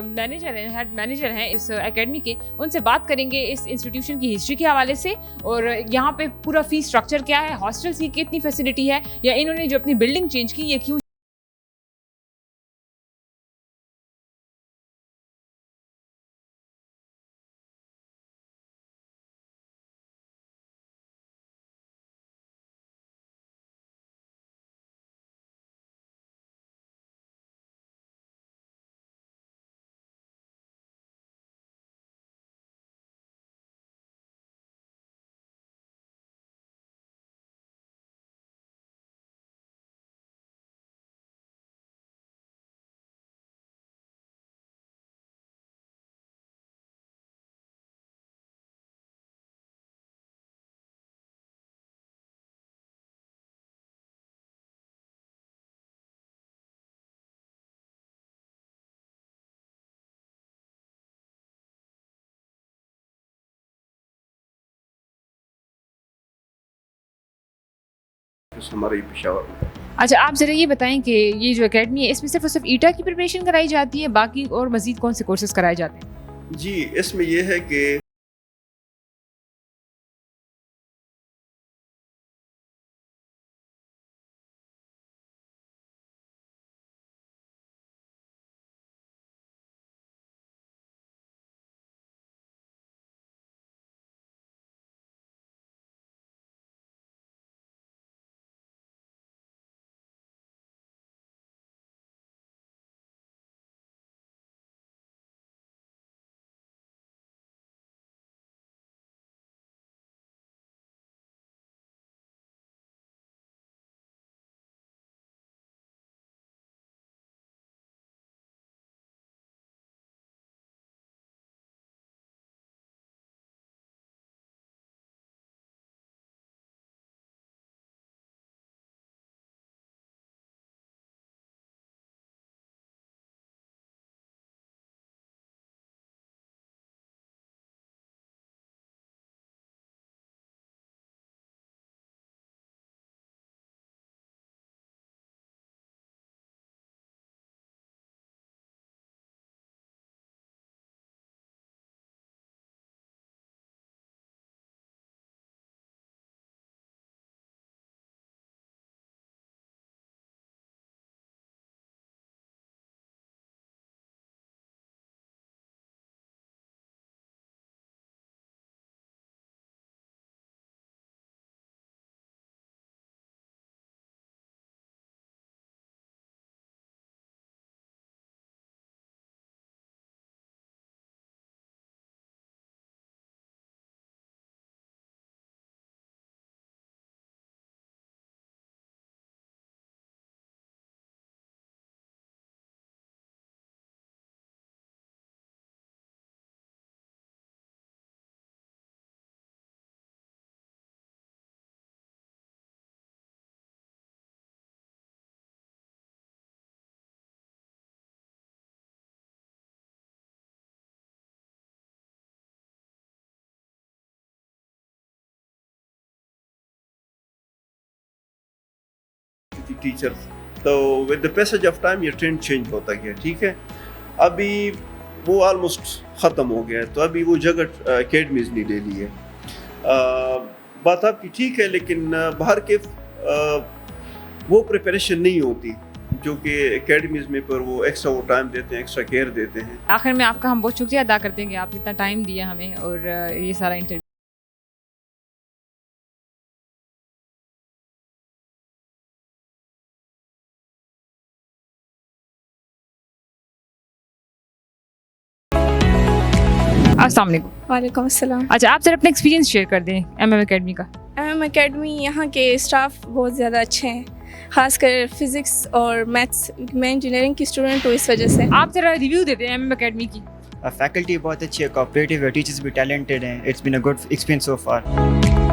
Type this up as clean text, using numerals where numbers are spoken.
Manager हैं इस academy के, उनसे बात करेंगे इस इंस्टीट्यूशन की हिस्ट्री के हवाले से और यहाँ पे पूरा फीस स्ट्रक्चर क्या है, हॉस्टल्स की कितनी फैसिलिटी है, या इन्होंने जो अपनी बिल्डिंग चेंज की ये क्यों। हमारा ये पेशावर में। अच्छा, आप ज़रा ये बताएं कि ये जो एकेडमी है इसमें सिर्फ और सिर्फ ईटा की प्रिपरेशन कराई जाती है, बाकी और मज़ीद कौन से कोर्सेज कराए जाते हैं? जी, इसमें यह है कि टीचर तो with the passage of time ये ट्रेंड चेंज होता गया, ठीक है। अभी वो ऑलमोस्ट ख़त्म हो गया है, तो अभी वो जगह एकेडमीज़ ने ले ली है। बात आपकी ठीक है, लेकिन बाहर के वो प्रिपरेशन नहीं होती जो कि एकेडमीज़ में पर वो एक्स्ट्रा वो टाइम देते हैं, एक्स्ट्रा केयर देते हैं। आखिर में आपका हम बहुत शुक्रिया अदा करते हैं कि आपने इतना टाइम दिया हमें और ये सारा इंटरव्यू। अस्सलाम वालेकुम। वालेकुम अस्सलाम। अच्छा, आप जरा अपना एक्सपीरियंस शेयर कर दें एमएम एकेडमी का। एमएम एकेडमी यहाँ के स्टाफ बहुत ज़्यादा अच्छे हैं, खासकर फिज़िक्स और मैथ्स। मैं इंजीनियरिंग की स्टूडेंट हूँ, इस वजह से। आप जरा रिव्यू देते हैं एमएम एकेडमी की। फैकल्टी बहुत अच्छी है, कोऑपरेटिव है, टीचर्स भी टैलेंटेड हैं। It's been a good experience so far.